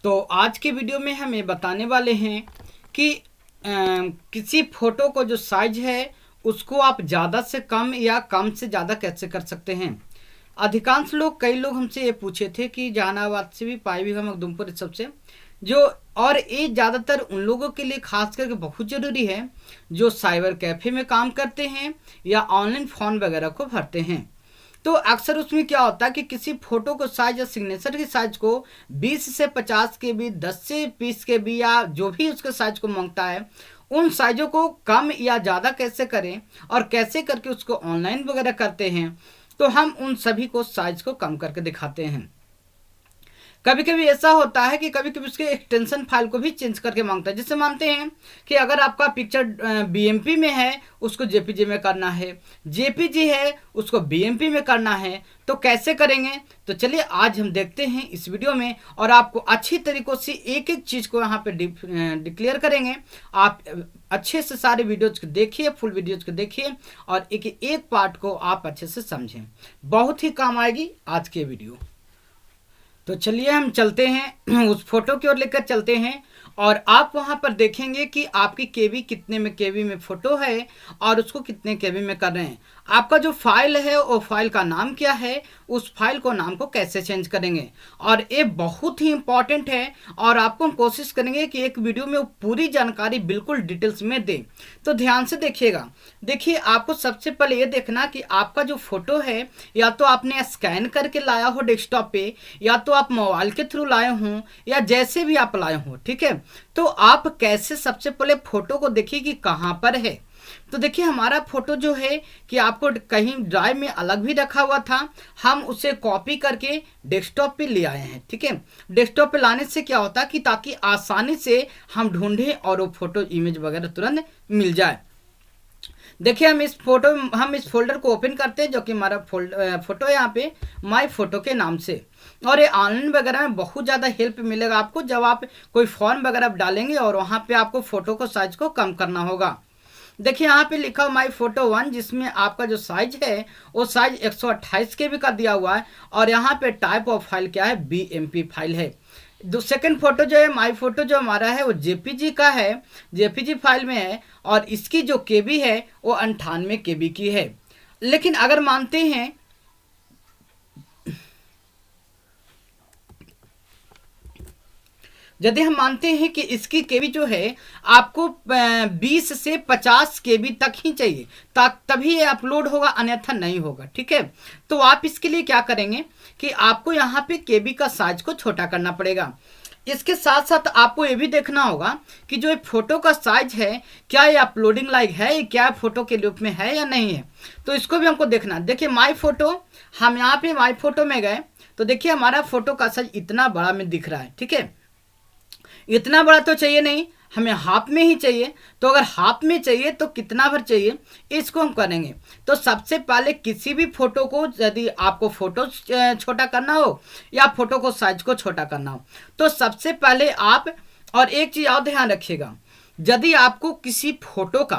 तो आज के वीडियो में हम ये बताने वाले हैं कि किसी फोटो को जो साइज है उसको आप ज़्यादा से कम या कम से ज़्यादा कैसे कर सकते हैं। अधिकांश लोग कई लोग हमसे ये पूछे थे कि जहानाबाद से भी, पाईभीघा, मखदूमपुर, इस सबसे जो, और ये ज़्यादातर उन लोगों के लिए खास करके बहुत ज़रूरी है जो साइबर कैफ़े में काम करते हैं या ऑनलाइन फॉर्म वगैरह को भरते हैं। तो अक्सर उसमें क्या होता है कि किसी फोटो को साइज या सिग्नेचर की साइज को 20 से 50 के बी, 10 से 20 के बी, या जो भी उसके साइज को मांगता है उन साइजों को कम या ज़्यादा कैसे करें और कैसे करके उसको ऑनलाइन वगैरह करते हैं, तो हम उन सभी को साइज को कम करके दिखाते हैं। कभी कभी ऐसा होता है कि कभी कभी उसके एक्सटेंशन फाइल को भी चेंज करके मांगता है। जिससे मानते हैं कि अगर आपका पिक्चर बीएमपी में है उसको जेपीजी में करना है, जेपीजी है उसको बीएमपी में करना है, तो कैसे करेंगे। तो चलिए आज हम देखते हैं इस वीडियो में और आपको अच्छी तरीकों से एक एक चीज़ को यहाँ पे डिक्लेयर करेंगे। आप अच्छे से सारे वीडियोज को देखिए, फुल वीडियोज को देखिए और एक एक पार्ट को आप अच्छे से समझें, बहुत ही काम आएगी आज की वीडियो। तो चलिए हम चलते हैं उस फोटो की ओर लेकर चलते हैं और आप वहां पर देखेंगे कि आपकी केबी कितने में केबी में फोटो है और उसको कितने केबी में कर रहे हैं। आपका जो फाइल है वो फाइल का नाम क्या है, उस फाइल को नाम को कैसे चेंज करेंगे, और ये बहुत ही इंपॉर्टेंट है और आपको हम कोशिश करेंगे कि एक वीडियो में वो पूरी जानकारी बिल्कुल डिटेल्स में दें। तो ध्यान से देखिएगा। देखिए, आपको सबसे पहले ये देखना कि आपका जो फोटो है या तो आपने स्कैन करके लाया हो डेस्कटॉप पे, या तो आप मोबाइल के थ्रू लाए हों, या जैसे भी आप लाए हों, ठीक है। तो आप कैसे सबसे पहले फोटो को देखिए कि कहाँ पर है। तो देखिए, हमारा फोटो जो है कि आपको कहीं ड्राइव में अलग भी रखा हुआ था, हम उसे कॉपी करके डेस्कटॉप पे ले आए हैं, ठीक है। डेस्कटॉप पे लाने से क्या होता है कि ताकि आसानी से हम ढूंढें और वो फोटो इमेज वगैरह तुरंत मिल जाए। देखिए, हम इस फोल्डर को ओपन करते हैं जो कि हमारा फोटो है यहाँ पे माय फोटो के नाम से। और ये ऑनलाइन वगैरह में बहुत ज़्यादा हेल्प मिलेगा आपको जब आप कोई फॉर्म वगैरह डालेंगे और वहाँ पे आपको फोटो को साइज को कम करना होगा। देखिए, यहाँ पे लिखा हुआ माई फोटो 1, जिसमें आपका जो साइज है वो साइज 128 के भी का दिया हुआ है और यहाँ पे टाइप ऑफ फाइल क्या है, बीएमपी फाइल है। सेकंड फोटो जो है माई फोटो जो हमारा है वो जेपीजी का है, जेपीजी फाइल में है और इसकी जो केबी है वो 98 केबी की है। लेकिन अगर मानते हैं यदि हम मानते हैं कि इसकी केबी जो है आपको 20 से 50 केबी तक ही चाहिए तभी ये अपलोड होगा, अन्यथा नहीं होगा, ठीक है। तो आप इसके लिए क्या करेंगे कि आपको यहाँ पे केबी का साइज को छोटा करना पड़ेगा। इसके साथ साथ आपको ये भी देखना होगा कि जो फोटो का साइज है क्या ये अपलोडिंग लायक है, क्या फोटो के रूप में है या नहीं है। तो इसको भी हमको देखना। देखिए, माई फोटो, हम यहाँ पे माई फोटो में गए तो देखिए हमारा फोटो का साइज इतना बड़ा में दिख रहा है, ठीक है। इतना बड़ा तो चाहिए नहीं, हमें हाफ में ही चाहिए। तो अगर हाफ में चाहिए तो कितना भर चाहिए, इसको हम करेंगे। तो सबसे पहले किसी भी फोटो को, यदि आपको फोटो छोटा करना हो या फोटो को साइज को छोटा करना हो, तो सबसे पहले आप, और एक चीज़ और ध्यान रखिएगा, यदि आपको किसी फोटो का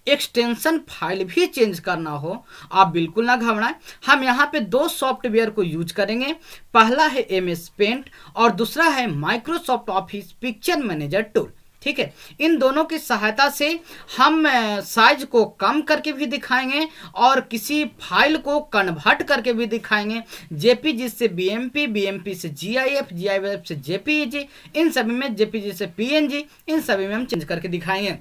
एक्सटेंशन फाइल भी चेंज करना हो, आप बिल्कुल ना घबराएं। हम यहाँ पे 2 सॉफ्टवेयर को यूज करेंगे। पहला है MS पेंट और दूसरा है Microsoft office picture manager tool, ठीक है। इन दोनों की सहायता से हम साइज को कम करके भी दिखाएंगे और किसी फाइल को कन्वर्ट करके भी दिखाएंगे, जेपीजी से बीएमपी, बीएमपी से जीआईएफ, जीआईएफ से जेपीजी, इन सभी में, जेपीजी से पीएनजी, इन सभी में हम चेंज करके दिखाएंगे।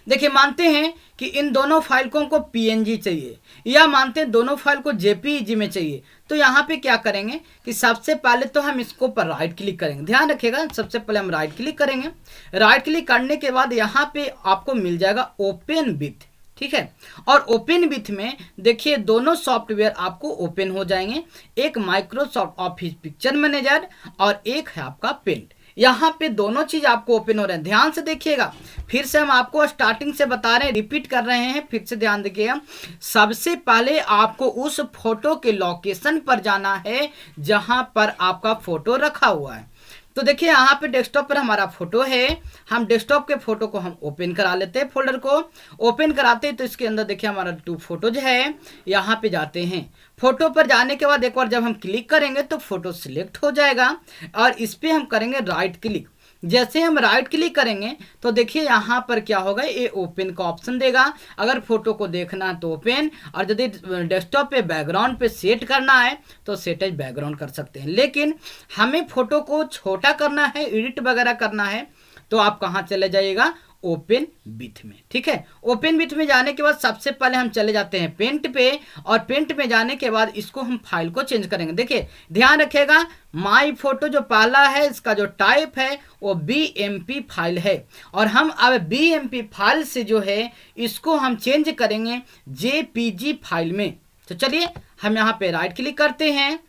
देखिए, मानते हैं कि इन दोनों फाइल को पीएनजी चाहिए या मानते हैं दोनों फाइल को जेपीईजी में चाहिए, तो यहाँ पे क्या करेंगे कि सबसे पहले तो हम इसको पर राइट क्लिक करेंगे। ध्यान रखिएगा, सबसे पहले हम राइट क्लिक करेंगे। राइट क्लिक करने के बाद यहाँ पे आपको मिल जाएगा ओपन विथ, ठीक है। और ओपन विथ में देखिए दोनों सॉफ्टवेयर आपको ओपन हो जाएंगे, एक माइक्रोसॉफ्ट ऑफिस पिक्चर मैनेजर और एक है आपका पेंट। यहाँ पे दोनों चीज आपको ओपन हो रहे हैं। ध्यान से देखिएगा, फिर से हम आपको स्टार्टिंग से बता रहे हैं, रिपीट कर रहे हैं, फिर से ध्यान देखिएगा। सबसे पहले आपको उस फोटो के लोकेशन पर जाना है जहां पर आपका फोटो रखा हुआ है। तो देखिए यहाँ पे डेस्कटॉप पर हमारा फोटो है, हम डेस्कटॉप के फोटो को हम ओपन करा लेते हैं, फोल्डर को ओपन कराते हैं तो इसके अंदर देखिए हमारा 2 फोटोज है, यहाँ पे जाते हैं। फोटो पर जाने के बाद एक बार जब हम क्लिक करेंगे तो फोटो सिलेक्ट हो जाएगा और इस पर हम करेंगे राइट क्लिक। जैसे हम राइट क्लिक करेंगे तो देखिए यहाँ पर क्या होगा, ये ओपन का ऑप्शन देगा। अगर फोटो को देखना है तो ओपन, और यदि डेस्कटॉप पे बैकग्राउंड पे सेट करना है तो सेट एज बैकग्राउंड कर सकते हैं। लेकिन हमें फोटो को छोटा करना है, एडिट वगैरह करना है तो आप कहाँ चले जाइएगा, ओपन विथ में। ठीक है, ओपन विथ में जाने के बाद सबसे पहले हम चले जाते हैं पेंट पे, और पेंट में जाने के बाद इसको हम फाइल को चेंज करेंगे। देखिए ध्यान रखिएगा, माई फोटो जो पहला है इसका जो टाइप है वो BMP फाइल है, और हम अब BMP फाइल से जो है इसको हम चेंज करेंगे JPG फाइल में। तो चलिए हम यहाँ पे राइट क्लिक करते हैं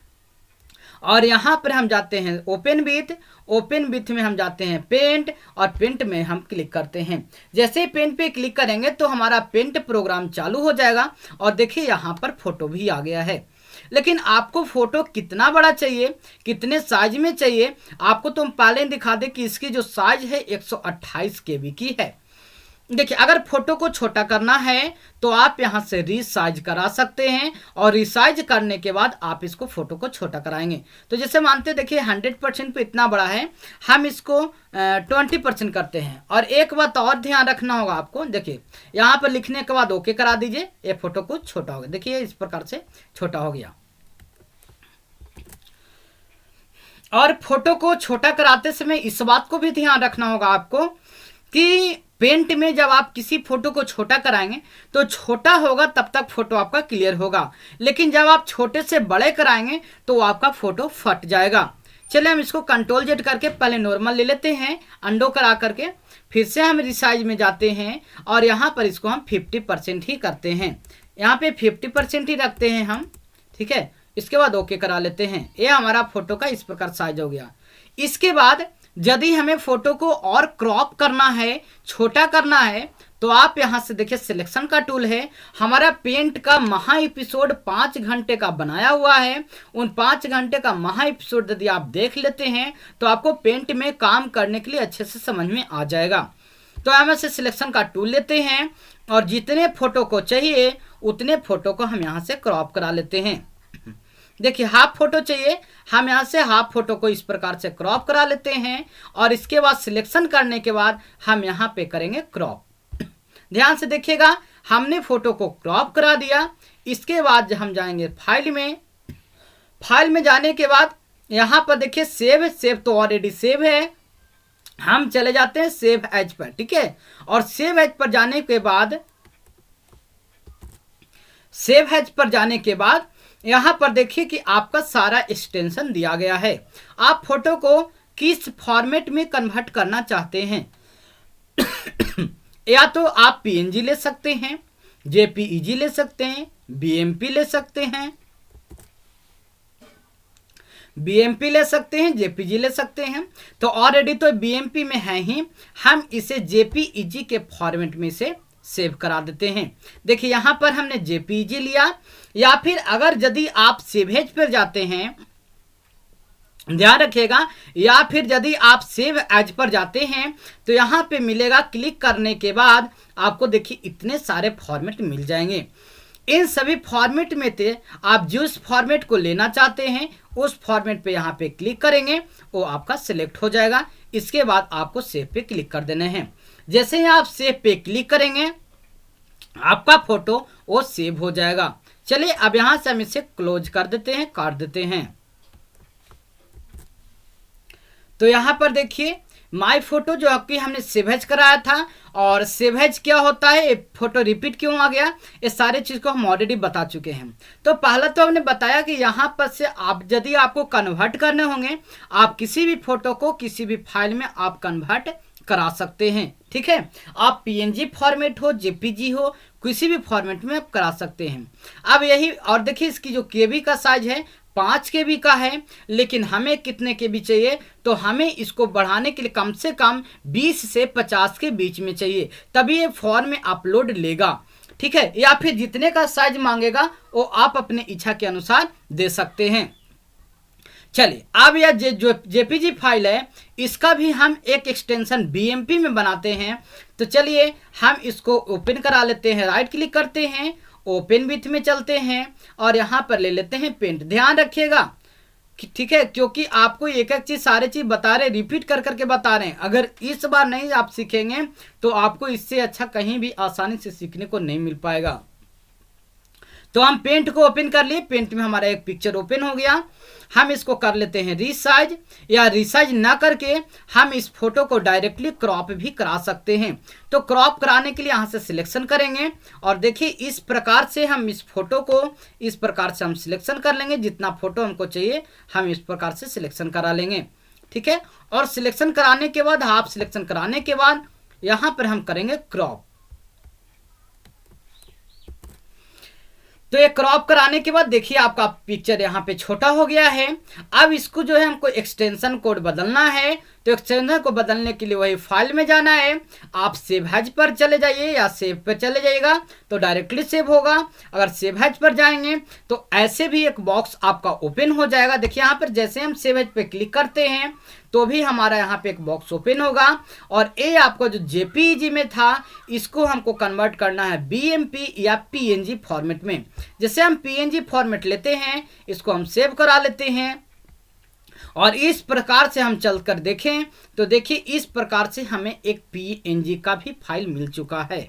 और यहाँ पर हम जाते हैं ओपन विथ में हम जाते हैं पेंट, और पेंट में हम क्लिक करते हैं। जैसे ही पेंट पे क्लिक करेंगे तो हमारा पेंट प्रोग्राम चालू हो जाएगा, और देखिए यहाँ पर फोटो भी आ गया है। लेकिन आपको फोटो कितना बड़ा चाहिए, कितने साइज में चाहिए, आपको तो हम पहले दिखा दें कि इसकी जो साइज है 128 KB की है। देखिए अगर फोटो को छोटा करना है तो आप यहाँ से रीसाइज करा सकते हैं, और रीसाइज करने के बाद आप इसको फोटो को छोटा कराएंगे। तो जैसे मानते हैं देखिए 100% पे इतना बड़ा है, हम इसको 20% करते हैं। और एक बात और ध्यान रखना होगा आपको, देखिए यहाँ पर लिखने के बाद ओके करा दीजिए, ये फोटो को छोटा हो गया। देखिए इस प्रकार से छोटा हो गया। और फोटो को छोटा कराते समय इस बात को भी ध्यान रखना होगा आपको कि पेंट में जब आप किसी फोटो को छोटा कराएंगे तो छोटा होगा तब तक फोटो आपका क्लियर होगा, लेकिन जब आप छोटे से बड़े कराएंगे तो आपका फोटो फट जाएगा। चलिए हम इसको Ctrl Z करके पहले नॉर्मल ले लेते हैं, अंडो करा करके फिर से हम रिसाइज में जाते हैं और यहाँ पर इसको हम 50% ही करते हैं, यहाँ पे 50% ही रखते हैं हम। ठीक है, इसके बाद ओके करा लेते हैं। ये हमारा फोटो का इस प्रकार साइज हो गया। इसके बाद यदि हमें फोटो को और क्रॉप करना है, छोटा करना है, तो आप यहाँ से देखिए सिलेक्शन का टूल है। हमारा पेंट का महा एपिसोड 5 घंटे का बनाया हुआ है। उन 5 घंटे का महा एपिसोड यदि आप देख लेते हैं तो आपको पेंट में काम करने के लिए अच्छे से समझ में आ जाएगा। तो हम से सिलेक्शन का टूल लेते हैं और जितने फोटो को चाहिए उतने फोटो को हम यहाँ से क्रॉप करा लेते हैं। देखिए हाफ फोटो चाहिए, हम यहाँ से हाफ फोटो को इस प्रकार से क्रॉप करा लेते हैं, और इसके बाद सिलेक्शन करने के बाद हम यहाँ पे करेंगे क्रॉप। ध्यान से देखिएगा, हमने फोटो को क्रॉप करा दिया। इसके बाद हम जाएंगे फाइल में जाने के बाद यहाँ पर देखिए सेव तो ऑलरेडी सेव है, हम चले जाते हैं सेव एज पर। ठीक है, और सेव एज पर जाने के बाद यहाँ पर देखिए कि आपका सारा एक्सटेंशन दिया गया है। आप फोटो को किस फॉर्मेट में कन्वर्ट करना चाहते हैं या तो आप PNG ले सकते हैं, JPEG ले सकते हैं, BMP ले सकते हैं, JPG ले सकते हैं। तो ऑलरेडी तो BMP में है ही, हम इसे JPEG के फॉर्मेट में से सेव करा देते हैं। देखिए यहाँ पर हमने JPEG लिया, या फिर अगर यदि आप सेव एज पर जाते हैं, ध्यान रखिएगा, या फिर यदि आप सेव एज पर जाते हैं तो यहाँ पे मिलेगा, क्लिक करने के बाद आपको देखिए इतने सारे फॉर्मेट मिल जाएंगे। इन सभी फॉर्मेट में से आप जिस फॉर्मेट को लेना चाहते हैं उस फॉर्मेट पे यहाँ पे क्लिक करेंगे, वो आपका सिलेक्ट हो जाएगा। इसके बाद आपको सेव पे क्लिक कर देने हैं। जैसे ही आप सेव पे क्लिक करेंगे आपका फोटो वो सेव हो जाएगा। चलिए अब यहां से हम इसे क्लोज कर देते हैं, काट देते हैं। तो यहां पर देखिए माय फोटो जो आपकी हमने सेव एज कराया था, और सेव एज क्या होता है, फोटो रिपीट क्यों आ गया, ये सारे चीज को हम ऑलरेडी बता चुके हैं। तो पहला तो हमने बताया कि यहाँ पर से आप यदि आपको कन्वर्ट करने होंगे, आप किसी भी फोटो को किसी भी फाइल में आप कन्वर्ट करा सकते हैं। ठीक है, आप PNG फॉर्मेट हो, JPG हो, किसी भी फॉर्मेट में आप करा सकते हैं। अब यही, और देखिए इसकी जो KB का साइज है 5 KB का है, लेकिन हमें कितने KB चाहिए, तो हमें इसको बढ़ाने के लिए कम से कम 20 से 50 के बीच में चाहिए, तभी ये फॉर्म में अपलोड लेगा। ठीक है, या फिर जितने का साइज मांगेगा वो आप अपने इच्छा के अनुसार दे सकते हैं। चलिए अब यह जो जेपीजी फाइल है इसका भी हम एक एक्सटेंशन बीएमपी में बनाते हैं। तो चलिए हम इसको ओपन करा लेते हैं, राइट क्लिक करते हैं, ओपन विथ में चलते हैं और यहाँ पर ले लेते हैं पेंट। ध्यान रखिएगा ठीक है, क्योंकि आपको एक एक चीज सारे चीज बता रहे, रिपीट कर करके बता रहे हैं। अगर इस बार नहीं आप सीखेंगे तो आपको इससे अच्छा कहीं भी आसानी से सीखने को नहीं मिल पाएगा। तो हम पेंट को ओपन कर लिए, पेंट में हमारा एक पिक्चर ओपन हो गया। हम इसको कर लेते हैं रीसाइज, या रीसाइज ना करके हम इस फोटो को डायरेक्टली क्रॉप भी करा सकते हैं। तो क्रॉप कराने के लिए यहाँ से सिलेक्शन करेंगे और देखिए इस प्रकार से हम इस फोटो को इस प्रकार से हम सिलेक्शन कर लेंगे। जितना फोटो हमको चाहिए हम इस प्रकार से सिलेक्शन करा लेंगे, ठीक है। और सिलेक्शन कराने के बाद हाफ सिलेक्शन कराने के बाद यहाँ पर हम करेंगे क्रॉप। तो ये क्रॉप कराने के बाद देखिए आपका पिक्चर यहाँ पे छोटा हो गया है। अब इसको जो है हमको एक्सटेंशन कोड बदलना है। तो एक्सटेंशन को बदलने के लिए वही फाइल में जाना है, आप सेव एज पर चले जाइए या सेव पर चले जाइएगा तो डायरेक्टली सेव होगा। अगर सेव एज पर जाएंगे तो ऐसे भी एक बॉक्स आपका ओपन हो जाएगा। देखिए यहाँ पर जैसे हम सेव एज पे क्लिक करते हैं तो भी हमारा यहाँ पे एक बॉक्स ओपन होगा और ये आपका जो जेपीईजी में था इसको हमको कन्वर्ट करना है बीएमपी या पीएनजी फॉर्मेट में। जैसे हम पीएनजी फॉर्मेट लेते हैं, इसको हम सेव करा लेते हैं और इस प्रकार से हम चलकर देखें तो देखिए इस प्रकार से हमें एक पीएनजी का भी फाइल मिल चुका है।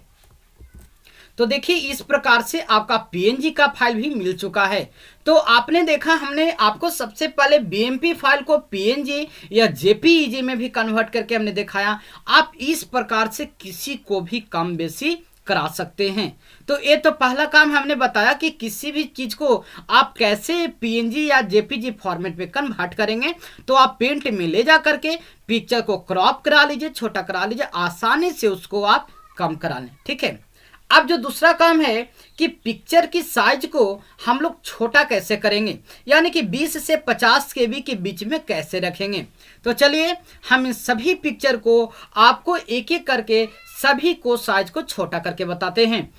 तो देखिए इस प्रकार से आपका पीएनजी का फाइल भी मिल चुका है। तो आपने देखा हमने आपको सबसे पहले बीएमपी फाइल को पीएनजी या जेपीईजी में भी कन्वर्ट करके हमने दिखाया। आप इस प्रकार से किसी को भी कम बेसी करा सकते हैं। तो ये तो पहला काम हमने बताया कि किसी भी चीज को आप कैसे पीएनजी या जेपीजी फॉर्मेट में कन्वर्ट करेंगे। तो आप पेंट में ले जा करके पिक्चर को क्रॉप करा लीजिए, छोटा करा लीजिए, आसानी से उसको आप कम करा लें, ठीक है। अब जो दूसरा काम है कि पिक्चर की साइज को हम लोग छोटा कैसे करेंगे, यानी कि 20 से 50 केबी के बीच में कैसे रखेंगे। तो चलिए हम इन सभी पिक्चर को आपको एक एक करके सभी को साइज को छोटा करके बताते हैं।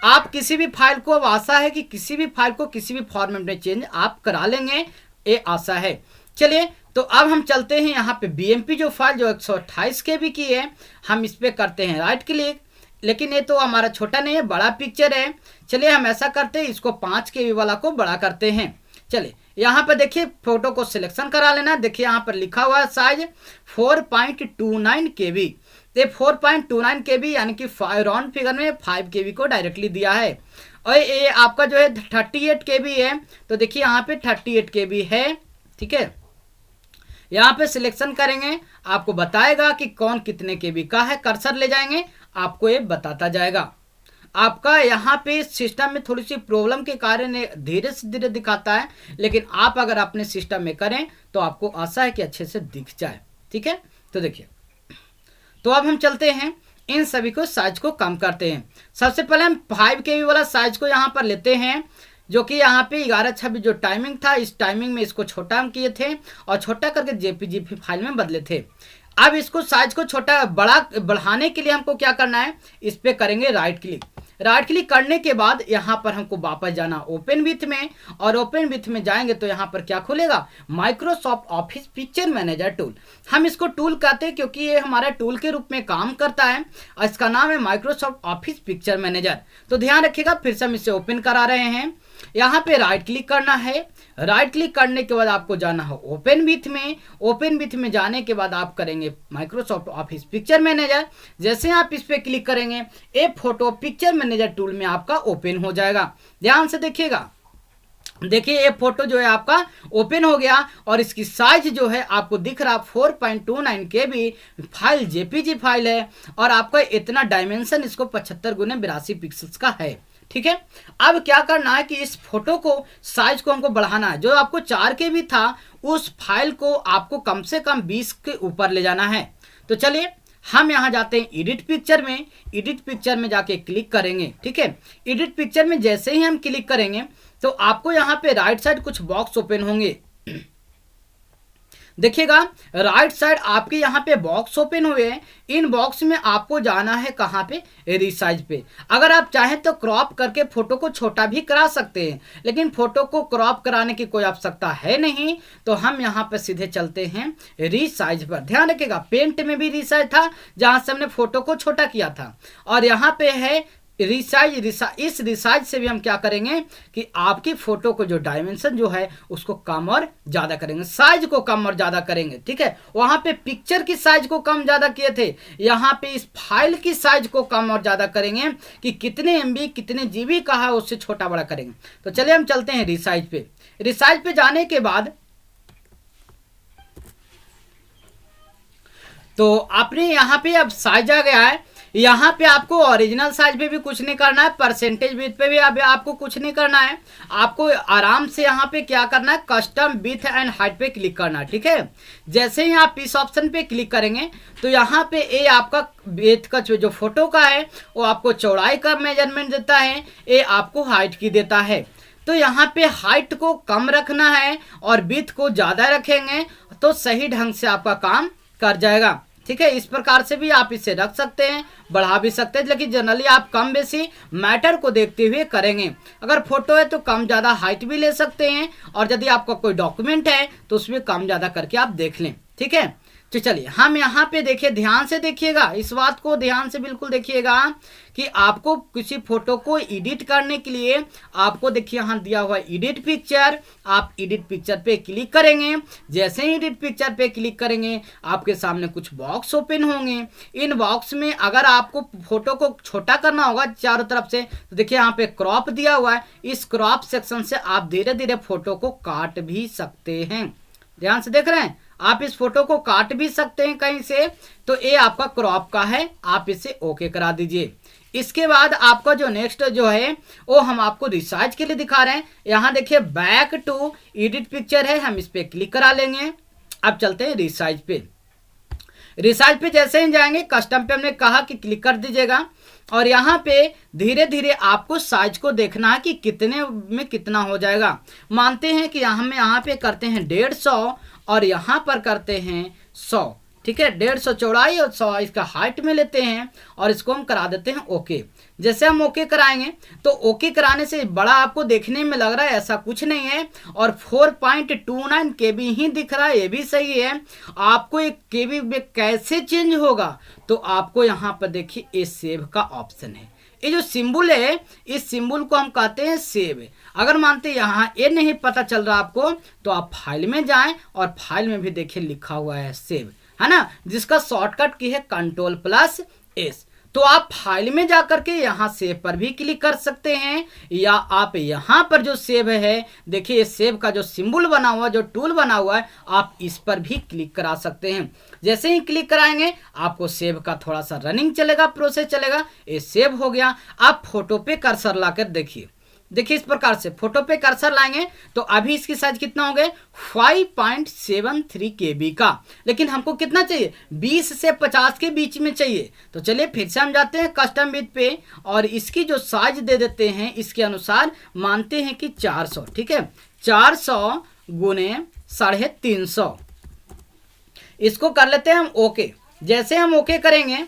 आप किसी भी फाइल को, अब आशा है कि किसी भी फाइल को किसी भी फॉर्मेट में चेंज आप करा लेंगे, ये आशा है। चलिए तो अब हम चलते हैं यहाँ पे बीएमपी जो फाइल जो 128 केबी की है, हम इस पे करते हैं राइट क्लिक। लेकिन ये तो हमारा छोटा नहीं है, बड़ा पिक्चर है। चलिए हम ऐसा करते हैं, इसको 5 केबी वाला को बड़ा करते हैं। चलिए यहाँ पर देखिए फोटो को सिलेक्शन करा लेना। देखिए यहाँ पर लिखा हुआ है साइज 4.29 केबी। तो 4.29 केबी यानी कि राउंड फिगर में 5 केबी को डायरेक्टली दिया है। और ये आपका जो है 38 केबी है। तो देखिए यहाँ पे 38 केबी है, ठीक है। यहाँ पे सिलेक्शन करेंगे, आपको बताएगा कि कौन कितने केबी का है। कर्सर ले जाएंगे, आपको ये बताता जाएगा। आपका यहाँ पे सिस्टम में थोड़ी सी प्रॉब्लम के कारण धीरे से धीरे दिखाता है, लेकिन आप अगर अपने सिस्टम में करें तो आपको आशा है कि अच्छे से दिख जाए, ठीक है। तो देखिए, तो अब हम चलते हैं, इन सभी को साइज को कम करते हैं। सबसे पहले हम 5 केबी वाला साइज को यहाँ पर लेते हैं, जो कि यहाँ पे 11:26 जो टाइमिंग था, इस टाइमिंग में इसको छोटा हम किए थे और छोटा करके जेपीजी फाइल में बदले थे। अब इसको साइज को छोटा बढ़ाने के लिए हमको क्या करना है, इस पे करेंगे राइट क्लिक। राइट क्लिक करने के बाद यहाँ पर हमको वापस जाना ओपन विथ में, और ओपन विथ में जाएंगे तो यहाँ पर क्या खुलेगा, Microsoft office picture manager tool. हम इसको टूल कहते हैं क्योंकि ये हमारा टूल के रूप में काम करता है और इसका नाम है माइक्रोसॉफ्ट ऑफिस पिक्चर मैनेजर। तो ध्यान रखिएगा, फिर से हम इसे ओपन करा रहे हैं। यहाँ पे राइट क्लिक करना है। राइट क्लिक करने के बाद आपको जाना है ओपन विथ में। ओपन विथ में जाने के बाद आप करेंगे माइक्रोसॉफ्ट ऑफिस पिक्चर मैनेजर। जैसे आप इस पे क्लिक करेंगे, ये फोटो पिक्चर मैनेजर टूल में आपका ओपन हो जाएगा। ध्यान से देखिएगा, देखिए ये फोटो जो है आपका ओपन हो गया और इसकी साइज जो है आपको दिख रहा 4.29 केबी फाइल जेपीजी फाइल है और आपका इतना डायमेंशन इसको 75x82 पिक्सल्स का है, ठीक है। अब क्या करना है कि इस फोटो को साइज को हमको बढ़ाना है। जो आपको 4 केबी था उस फाइल को आपको कम से कम 20 के ऊपर ले जाना है। तो चलिए हम यहाँ जाते हैं एडिट पिक्चर में। एडिट पिक्चर में जाके क्लिक करेंगे, ठीक है। एडिट पिक्चर में जैसे ही हम क्लिक करेंगे तो आपको यहाँ पे राइट साइड कुछ बॉक्स ओपन होंगे। देखिएगा राइट साइड आपके यहाँ पे बॉक्स ओपन हुए हैं। इन बॉक्स में आपको जाना है कहाँ पे, रिसाइज पे। अगर आप चाहें तो क्रॉप करके फोटो को छोटा भी करा सकते हैं, लेकिन फोटो को क्रॉप कराने की कोई आवश्यकता है नहीं, तो हम यहाँ पे सीधे चलते हैं रिसाइज पर। ध्यान रखिएगा पेंट में भी रिसाइज था जहां से हमने फोटो को छोटा किया था, और यहाँ पे है रिसाइज। इस रिसाइज से भी हम क्या करेंगे कि आपकी फोटो को जो डायमेंशन जो है उसको कम और ज्यादा करेंगे, साइज को कम और ज्यादा करेंगे। ठीक है, वहां पे पिक्चर की साइज को कम ज्यादा किए थे, यहाँ पे इस फाइल की साइज को कम और ज्यादा करेंगे कि कितने MB कितने GB का है उससे छोटा बड़ा करेंगे। तो चलिए हम चलते हैं रिसाइज पे। रिसाइज पे जाने के बाद तो आपने यहाँ पे अब साइज आ गया है। यहाँ पे आपको ओरिजिनल साइज पे भी कुछ नहीं करना है, परसेंटेज विड्थ पे भी आपको कुछ नहीं करना है। आपको आराम से यहाँ पे क्या करना है, कस्टम विड्थ एंड हाइट पे क्लिक करना है। ठीक है, जैसे ही आप इस ऑप्शन पे क्लिक करेंगे तो यहाँ पे ये आपका विड्थ का जो फोटो का है वो आपको चौड़ाई का मेजरमेंट देता है, ये आपको हाइट की देता है। तो यहाँ पे हाइट को कम रखना है और विड्थ को ज़्यादा रखेंगे तो सही ढंग से आपका काम कर जाएगा। ठीक है, इस प्रकार से भी आप इसे रख सकते हैं, बढ़ा भी सकते हैं, लेकिन जनरली आप कम बेसी मैटर को देखते हुए करेंगे। अगर फोटो है तो कम ज़्यादा हाइट भी ले सकते हैं, और यदि आपका कोई डॉक्यूमेंट है तो उसमें कम ज़्यादा करके आप देख लें। ठीक है, तो चलिए हम यहाँ पे देखिए, ध्यान से देखिएगा, इस बात को ध्यान से बिल्कुल देखिएगा कि आपको किसी फोटो को एडिट करने के लिए आपको देखिए यहाँ दिया हुआ एडिट पिक्चर। आप एडिट पिक्चर पे क्लिक करेंगे, जैसे ही एडिट पिक्चर पे क्लिक करेंगे आपके सामने कुछ बॉक्स ओपन होंगे। इन बॉक्स में अगर आपको फोटो को छोटा करना होगा चारों तरफ से, तो देखिए यहाँ पे क्रॉप दिया हुआ है। इस क्रॉप सेक्शन से आप धीरे धीरे फोटो को काट भी सकते हैं। ध्यान से देख रहे हैं, आप इस फोटो को काट भी सकते हैं कहीं से, तो ये आपका क्रॉप का है, आप इसे ओके करा दीजिए। इसके बाद आपका जो नेक्स्ट जो है वो हम आपको रिसाइज के लिए दिखा रहे हैं। यहाँ देखिए बैक टू एडिट पिक्चर है, हम इस पे क्लिक करा लेंगे। अब चलते हैं रिसाइज पे। रिसाइज पे जैसे ही जाएंगे, कस्टम पे हमने कहा कि क्लिक कर दीजिएगा, और यहाँ पे धीरे धीरे आपको साइज को देखना है कि कितने में कितना हो जाएगा। मानते हैं कि हम यहाँ पे करते हैं 150 और यहाँ पर करते हैं 100। ठीक है, 150 चौड़ाई और 100 इसका हाइट में लेते हैं, और इसको हम करा देते हैं ओके। जैसे हम ओके कराएंगे तो ओके कराने से बड़ा आपको देखने में लग रहा है, ऐसा कुछ नहीं है, और 4.29 KB ही दिख रहा है, ये भी सही है। आपको एक KB में कैसे चेंज होगा, तो आपको यहाँ पर देखिए ये सेव का ऑप्शन है। ये जो सिंबल है, इस सिंबल को हम कहते हैं सेव। अगर मानते यहाँ ये नहीं पता चल रहा आपको, तो आप फाइल में जाएं, और फाइल में भी देखिए लिखा हुआ है सेव, है ना, जिसका शॉर्टकट की है Ctrl+S। तो आप फाइल में जाकर के यहाँ सेव पर भी क्लिक कर सकते हैं, या आप यहाँ पर जो सेव है देखिए, सेव का जो सिंबल बना हुआ, जो टूल बना हुआ है, आप इस पर भी क्लिक करा सकते हैं। जैसे ही क्लिक कराएंगे आपको सेव का थोड़ा सा रनिंग चलेगा, प्रोसेस चलेगा, ये सेव हो गया। आप फोटो पे कर्सर लाकर देखिए, देखिए इस प्रकार से फोटो पे कर्सर लाएंगे तो अभी इसकी साइज कितना हो गए 5.73 KB का, लेकिन हमको कितना चाहिए 20 से 50 के बीच में चाहिए। तो चलिए फिर से हम जाते हैं कस्टम विड्थ पे, और इसकी जो साइज दे देते हैं इसके अनुसार, मानते हैं कि 400। ठीक है, 400 गुने 350, इसको कर लेते हैं हम ओके। जैसे हम ओके करेंगे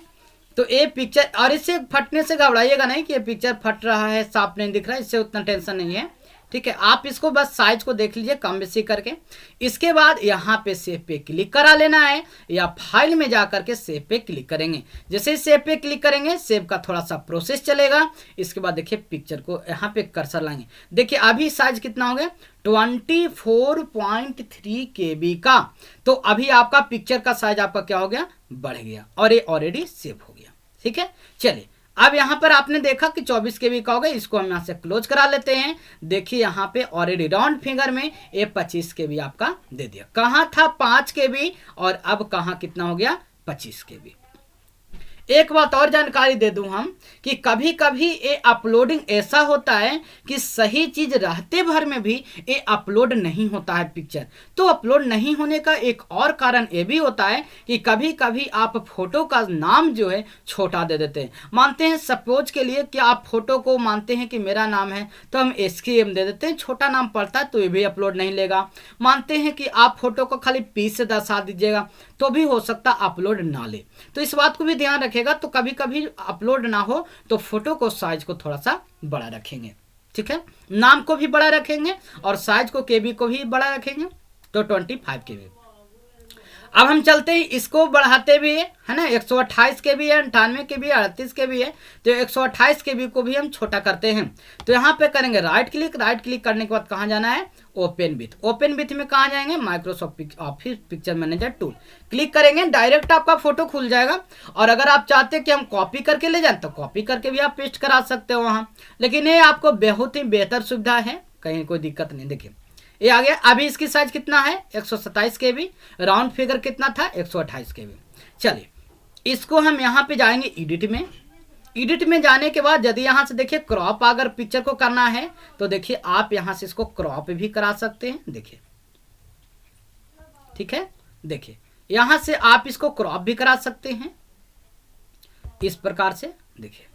तो ये पिक्चर, और इससे फटने से घबराइएगा नहीं कि ये पिक्चर फट रहा है, साफ नहीं दिख रहा है, इससे उतना टेंशन नहीं है। ठीक है, आप इसको बस साइज को देख लीजिए कम बेसी करके। इसके बाद यहाँ पे सेव पे क्लिक करा लेना है, या फाइल में जा करके सेव पे क्लिक करेंगे। जैसे सेव पे क्लिक करेंगे, सेव का थोड़ा सा प्रोसेस चलेगा। इसके बाद देखिए पिक्चर को यहाँ पे कर्सर लाएंगे, देखिए अभी साइज कितना हो गया 24.3 KB का। तो अभी आपका पिक्चर का साइज आपका क्या हो गया, बढ़ गया, और ये ऑलरेडी सेव हो गया। ठीक है, चलिए अब यहाँ पर आपने देखा कि 24 KB का हो गया, इसको हम यहाँ से क्लोज करा लेते हैं। देखिए यहाँ पे ऑलरेडी राउंड फिगर में ये 25 KB आपका दे दिया। कहाँ था 5 KB, और अब कहाँ कितना हो गया 25 KB। एक बात और जानकारी दे दूं हम कि कभी कभी ये अपलोडिंग ऐसा होता है कि सही चीज रहते भर में भी ये अपलोड नहीं होता है पिक्चर। तो अपलोड नहीं होने का एक और कारण ये भी होता है कि कभी कभी आप फोटो का नाम जो है छोटा दे देते हैं। मानते हैं सपोज के लिए कि आप फोटो को मानते हैं कि मेरा नाम है तो हम SKM दे देते हैं, छोटा नाम पड़ता है तो ये भी अपलोड नहीं लेगा। मानते हैं कि आप फोटो को खाली P से दर्शा दीजिएगा तो भी हो सकता अपलोड ना ले। तो इस बात को भी ध्यान रखेगा। तो कभी कभी अपलोड ना हो तो फोटो को साइज को थोड़ा सा बड़ा रखेंगे, ठीक है, नाम को भी बड़ा रखेंगे और साइज को KB को भी बड़ा रखेंगे, तो 25 KB। अब हम चलते हैं, इसको बढ़ाते भी है ना, 128 KB है, 98 KB है, 38 KB है, तो 128 KB को भी हम छोटा करते हैं। तो यहाँ पे करेंगे राइट क्लिक करने के बाद कहाँ जाना है, ओपन विथ में कहाँ जाएंगे, Microsoft office picture manager tool click करेंगे, डायरेक्ट आपका फोटो खुल जाएगा। और अगर आप चाहते हैं कि हम कॉपी करके ले जाएं तो कॉपी करके भी आप पेस्ट करा सकते हो वहाँ, लेकिन ये आपको बहुत ही बेहतर सुविधा है, कहीं कोई दिक्कत नहीं। देखिए ये आ गया। अभी इसकी साइज कितना है, 127 KB, राउंड फिगर कितना था, 128 KB। चलिए इसको हम यहाँ पे जाएंगे एडिट में जाने के बाद यदि यहाँ से देखिए क्रॉप अगर पिक्चर को करना है तो देखिए आप यहाँ से इसको क्रॉप भी करा सकते हैं, देखिए ठीक है। देखिए यहाँ से आप इसको क्रॉप भी करा सकते हैं इस प्रकार से, देखिए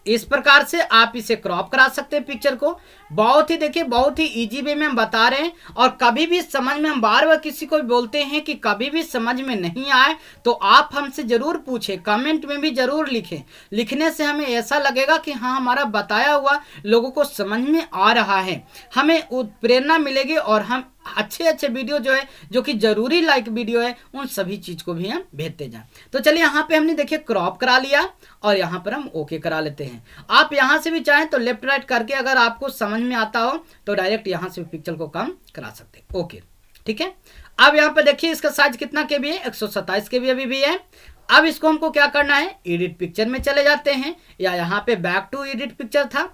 इस प्रकार से आप इसे क्रॉप करा सकते हैं पिक्चर को। बहुत ही देखिए बहुत ही इजी वे में हम बता रहे हैं। और कभी भी समझ में, हम बार बार किसी को बोलते हैं कि कभी भी समझ में नहीं आए तो आप हमसे जरूर पूछें, कमेंट में भी जरूर लिखें। लिखने से हमें ऐसा लगेगा कि हाँ हमारा बताया हुआ लोगों को समझ में आ रहा है, हमें प्रेरणा मिलेगी और हम अच्छे वीडियो जो है, जो कि जरूरी लाइक वीडियो है, उन सभी चीज को भी हम भेजते जाएं। तो चलिए यहाँ पे हमने देखिए क्रॉप करा लिया और यहाँ पर हम ओके करा लेते हैं। आप यहाँ से भी चाहें तो लेफ्ट राइट करके अगर आपको समझ में आता हो तो डायरेक्ट यहाँ से पिक्चर को कम करा सकते हैं, ओके ठीक है। अब यहाँ पे देखिए इसका साइज कितना KB है, 127 KB अभी भी है। अब इसको हमको क्या करना है, एडिट पिक्चर में चले जाते हैं, या यहाँ पे बैक टू एडिट पिक्चर था।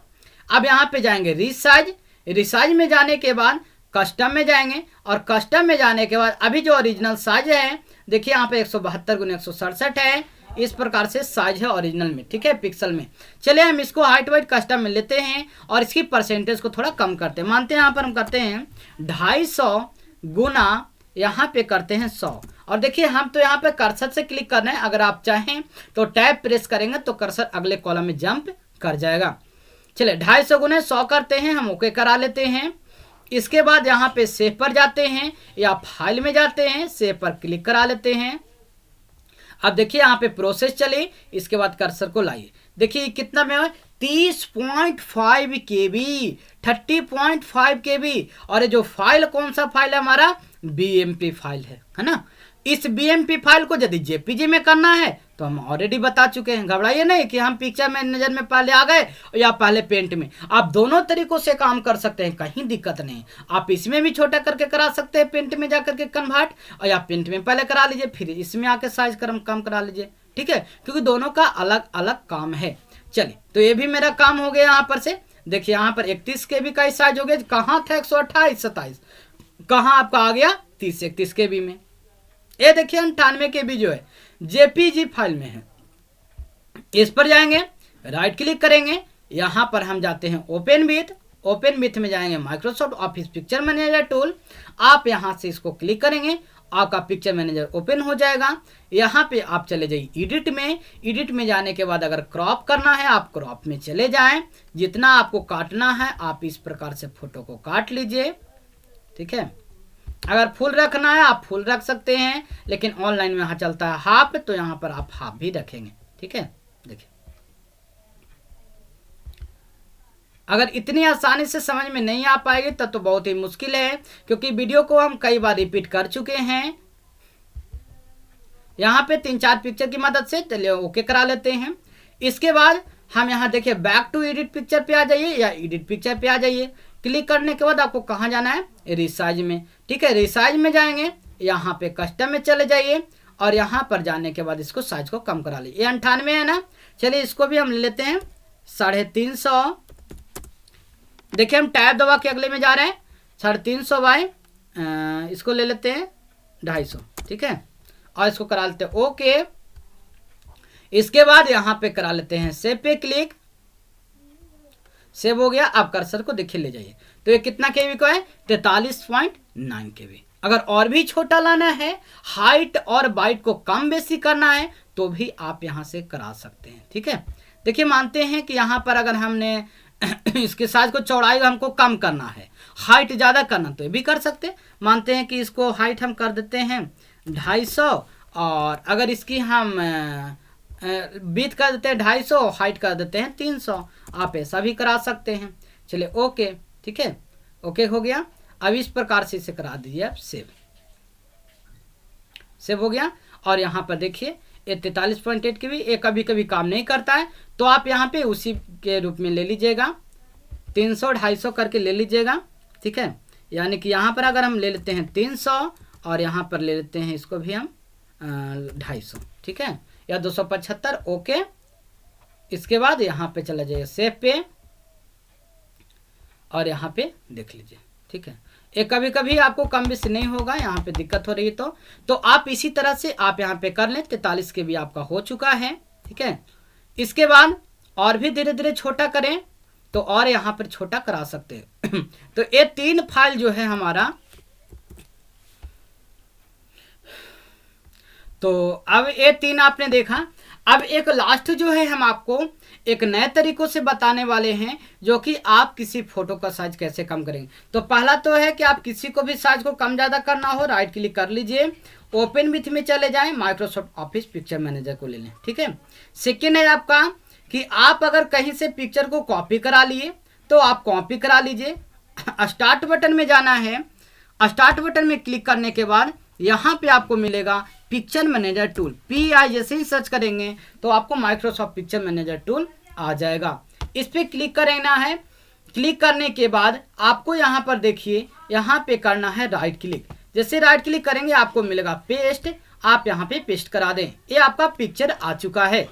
अब यहाँ पे जाएंगे रिसाइज में जाने के बाद कस्टम में जाएंगे और कस्टम में जाने के बाद अभी जो ओरिजिनल साइज है देखिए यहाँ पे 172x167 है, इस प्रकार से साइज है ओरिजिनल में, ठीक है, पिक्सल में। चलिए हम इसको हाइट वाइट कस्टम में लेते हैं और इसकी परसेंटेज को थोड़ा कम करते हैं। मानते हैं यहाँ पर हम करते हैं 250 गुना यहाँ पे करते हैं 100। और देखिए हम तो यहाँ पे कर्सर से क्लिक करना है, अगर आप चाहें तो टैब प्रेस करेंगे तो कर्सर अगले कॉलम में जंप कर जाएगा। चलिए 250 गुना 100 करते हैं, हम ओके करा लेते हैं। इसके बाद यहाँ पे सेव पर जाते हैं या फाइल में जाते हैं, सेव पर क्लिक करा लेते हैं। अब देखिए यहाँ पे प्रोसेस चले, इसके बाद कर्सर को लाइए, देखिए कितना में है 30.5 KB, 30.5 KB। और ये जो फाइल कौन सा फाइल है हमारा, BMP फाइल है ना। इस BMP फाइल को यदि JPG में करना है तो हम ऑलरेडी बता चुके हैं, घबराइए नहीं कि हम पिक्चर मैनेजर में पहले आ गए या पहले पेंट में। आप दोनों तरीकों से काम कर सकते हैं, कहीं दिक्कत नहीं। आप इसमें भी छोटा करके करा सकते हैं, पेंट में जाकर के कन्वर्ट, और या पेंट में पहले करा लीजिए फिर इसमें आके साइज कम करा लीजिए, ठीक है, क्योंकि दोनों का अलग अलग काम है। चलिए तो ये भी मेरा काम हो गया। यहाँ पर से देखिए यहाँ पर 31 KB का साइज हो गया, कहाँ था 128 27, कहाँ आपका आ गया 30-31 KB में। ये देखिए 98 KB जो है JPG फाइल में है। इस पर जाएंगे, राइट क्लिक करेंगे, यहाँ पर हम जाते हैं ओपन विथ में जाएंगे Microsoft office picture manager tool. आप यहाँ से इसको क्लिक करेंगे, आपका पिक्चर मैनेजर ओपन हो जाएगा। यहाँ पे आप चले जाइए एडिट में जाने के बाद अगर क्रॉप करना है आप क्रॉप में चले जाएं, जितना आपको काटना है आप इस प्रकार से फोटो को काट लीजिए, ठीक है। अगर फुल रखना है आप फुल रख सकते हैं, लेकिन ऑनलाइन में यहाँ चलता है हाफ, तो यहाँ पर आप हाफ भी रखेंगे, ठीक है। देखिए अगर इतनी आसानी से समझ में नहीं आ पाएगी तब तो बहुत ही मुश्किल है, क्योंकि वीडियो को हम कई बार रिपीट कर चुके हैं। यहाँ पे 3-4 पिक्चर की मदद से चलिए ओके करा लेते हैं। इसके बाद हम यहाँ देखिए बैक टू एडिट पिक्चर पे आ जाइए या एडिट पिक्चर पे आ जाइए। क्लिक करने के बाद आपको कहाँ जाना है, रिसाइज में, ठीक है। रिसाइज में जाएंगे, यहाँ पे कस्टम में चले जाइए और यहाँ पर जाने के बाद इसको साइज को कम करा लीजिए। ये 98 है ना, चलिए इसको भी हम लेते हैं 350। देखिए हम टैब दबा के अगले में जा रहे हैं, 350 बाय इसको ले लेते हैं 250, ठीक है, और इसको करा लेते हैं ओके। इसके बाद यहाँ पे करा लेते हैं सेव पे क्लिक। सेव हो गया। आप कर्सर को देखिए ले जाइए, तो ये कितना केबी का है, 43.9 केबी। अगर और भी छोटा लाना है, हाइट और बाइट को कम बेसी करना है, तो भी आप यहाँ से करा सकते हैं। ठीक है, देखिए मानते हैं कि यहाँ पर अगर हमने इसके साइज को, चौड़ाई हमको कम करना है, हाइट ज़्यादा करना, तो ये भी कर सकते हैं। मानते हैं कि इसको हाइट हम कर देते हैं 250, और अगर इसकी हम विड्थ कर देते हैं 250, हाइट कर देते हैं 300। आप ऐसा भी करा सकते हैं। चलिए ओके, ठीक है, ओके हो गया। अब इस प्रकार से इसे करा दीजिए आप सेव। सेव हो गया। और यहाँ पर देखिए ये 43.8 के भी ये कभी कभी काम नहीं करता है, तो आप यहाँ पे उसी के रूप में ले लीजिएगा, 300 250 करके ले लीजिएगा। ठीक है, यानी कि यहाँ पर अगर हम ले लेते हैं 300 और यहाँ पर ले लेते हैं इसको भी हम 250, ठीक है, या 275। ओके, इसके बाद यहाँ पे चला जाइए सेव पे, और यहाँ पे देख लीजिए। ठीक है, ये कभी कभी आपको कम बेसी नहीं होगा, यहाँ पे दिक्कत हो रही है तो आप इसी तरह से आप यहाँ पे कर लें। 43 के भी आपका हो चुका है। ठीक है, इसके बाद और भी धीरे धीरे छोटा करें तो और यहाँ पर छोटा करा सकते हैं। तो ये 3 फाइल जो है हमारा, तो अब ये 3 आपने देखा। अब एक लास्ट जो है हम आपको एक नए तरीकों से बताने वाले हैं, जो कि आप किसी फोटो का साइज कैसे कम करेंगे। तो पहला तो है कि आप किसी को भी साइज को कम ज़्यादा करना हो, राइट क्लिक कर लीजिए, ओपन विथ में चले जाएं, माइक्रोसॉफ्ट ऑफिस पिक्चर मैनेजर को ले लें। ठीक है, सेकेंड है आपका कि आप अगर कहीं से पिक्चर को कॉपी करा लिए तो आप कॉपी करा लीजिए। स्टार्ट बटन में जाना है, स्टार्ट बटन में क्लिक करने के बाद यहाँ पे आपको मिलेगा पिक्चर मैनेजर टूल। PI जैसे ही सर्च करेंगे तो आपको माइक्रोसॉफ्ट पिक्चर मैनेजर टूल आ जाएगा। इस पर क्लिक करना है। क्लिक करने के बाद आपको यहाँ पर देखिए, यहाँ पे करना है राइट क्लिक। जैसे राइट क्लिक करेंगे आपको मिलेगा पेस्ट, आप यहाँ पे पेस्ट करा दें। ये आपका पिक्चर आ चुका है।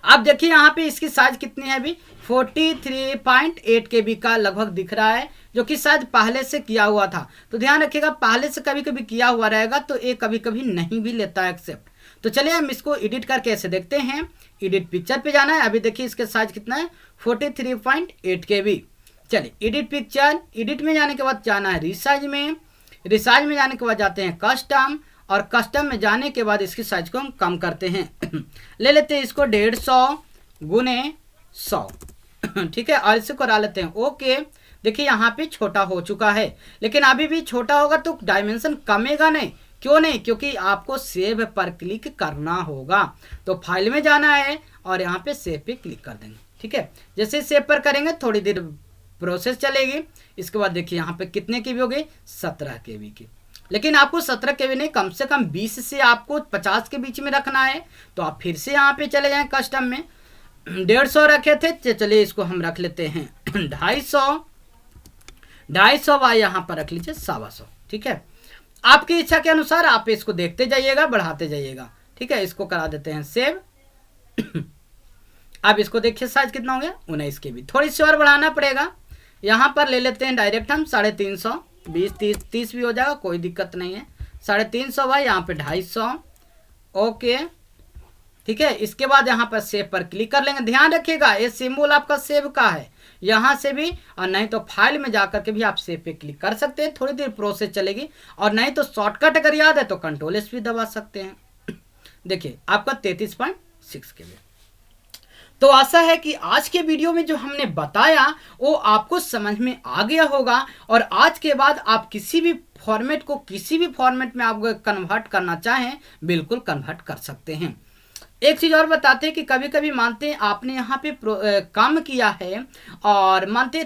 आप देखिए यहाँ पे इसकी साइज कितनी है, अभी 43.8 KB का लगभग दिख रहा है, जो कि शायद पहले से किया हुआ था। तो ध्यान रखिएगा, पहले से कभी कभी किया हुआ रहेगा तो ये कभी कभी नहीं भी लेता है एक्सेप्ट। तो चलिए हम इसको एडिट करके ऐसे देखते हैं। एडिट पिक्चर पे जाना है। अभी देखिए इसके साइज कितना है, 43.8 KB। चलिए एडिट पिक्चर, एडिट में जाने के बाद जाना है रिसाइज में, रिसाइज में जाने के बाद जाते हैं कस्टम, और कस्टम में जाने के बाद इसकी साइज को हम कम करते हैं। ले लेते हैं इसको 150 गुने 100। ठीक है, और इसे करा लेते हैं ओके। देखिए यहाँ पे छोटा हो चुका है, लेकिन अभी भी छोटा होगा तो डायमेंशन कमेगा नहीं। क्यों नहीं, क्योंकि आपको सेव पर क्लिक करना होगा। तो फाइल में जाना है और यहाँ पे सेव पे क्लिक कर देंगे। ठीक है, जैसे सेव पर करेंगे थोड़ी देर प्रोसेस चलेगी। इसके बाद देखिए यहाँ पे कितने की भी हो गई, 17 KB की। लेकिन आपको 17 KB नहीं, कम से कम 20 से आपको 50 के बीच में रखना है। तो आप फिर से यहाँ पे चले जाएं कस्टम में, 150 रखे थे, चलिए इसको हम रख लेते हैं 250 वाई यहाँ पर रख लीजिए 125। ठीक है, आपकी इच्छा के अनुसार आप इसको देखते जाइएगा, बढ़ाते जाइएगा। ठीक है, इसको करा देते हैं सेव। अब इसको देखिए साइज कितना हो गया, 19 KB। थोड़ी सी और बढ़ाना पड़ेगा। यहाँ पर ले लेते हैं डायरेक्ट हम 350, 20 30 भी हो जाएगा, कोई दिक्कत नहीं है। 350 वाई यहाँ पे 250। ओके, ठीक है, इसके बाद यहाँ पर सेव पर क्लिक कर लेंगे। ध्यान रखिएगा ये सिंबल आपका सेव का है, यहाँ से भी, और नहीं तो फाइल में जाकर के भी आप सेव पे क्लिक कर सकते हैं। थोड़ी देर प्रोसेस चलेगी, और नहीं तो शॉर्टकट अगर याद है तो Ctrl+S भी दबा सकते हैं। देखिए आपका 33.6 KB। तो आशा है कि आज के वीडियो में जो हमने बताया वो आपको समझ में आ गया होगा, और आज के बाद आप किसी भी फॉर्मेट को किसी भी फॉर्मेट में आप कन्वर्ट करना चाहें बिल्कुल कन्वर्ट कर सकते हैं। एक चीज़ और बताते हैं कि कभी कभी मानते हैं आपने यहाँ पे काम किया है और मानते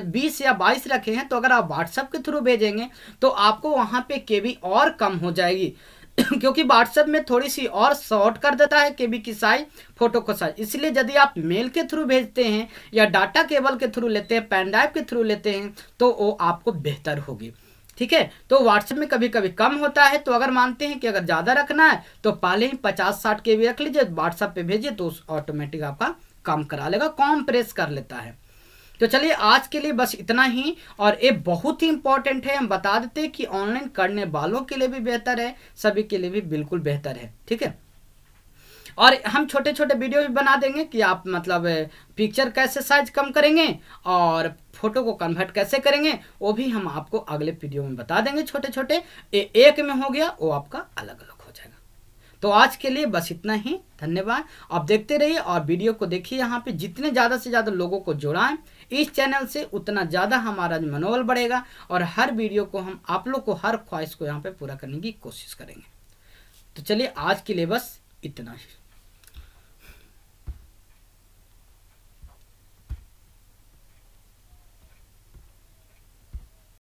20 या 22 रखे हैं, तो अगर आप व्हाट्सएप के थ्रू भेजेंगे तो आपको वहाँ पे KB और कम हो जाएगी। क्योंकि व्हाट्सएप में थोड़ी सी और शॉर्ट कर देता है KB की साइज, फोटो का साइज। इसलिए यदि आप मेल के थ्रू भेजते हैं या डाटा केबल के थ्रू लेते हैं, पेन ड्राइव के थ्रू लेते हैं, तो वो आपको बेहतर होगी। ठीक है, तो व्हाट्सएप में कभी कभी कम होता है। तो अगर मानते हैं कि अगर ज़्यादा रखना है तो पहले ही 50-60 KB रख लीजिए, व्हाट्सएप पे भेजिए तो ऑटोमेटिक आपका कम करा लेगा, कॉम्प्रेस कर लेता है। तो चलिए आज के लिए बस इतना ही, और ये बहुत ही इंपॉर्टेंट है। हम बता देते हैं कि ऑनलाइन करने वालों के लिए भी बेहतर है, सभी के लिए भी बिल्कुल बेहतर है। ठीक है, और हम छोटे छोटे वीडियो भी बना देंगे कि आप मतलब पिक्चर कैसे साइज कम करेंगे और फोटो को कन्वर्ट कैसे करेंगे, वो भी हम आपको अगले वीडियो में बता देंगे। छोटे छोटे एक में हो गया, वो आपका अलग अलग हो जाएगा। तो आज के लिए बस इतना ही, धन्यवाद। आप देखते रहिए और वीडियो को देखिए। यहाँ पे जितने ज़्यादा से ज़्यादा लोगों को जोड़ाएं इस चैनल से, उतना ज़्यादा हमारा मनोबल बढ़ेगा और हर वीडियो को हम आप लोग को हर ख्वाहिश को यहाँ पे पूरा करने की कोशिश करेंगे। तो चलिए आज के लिए बस इतना ही।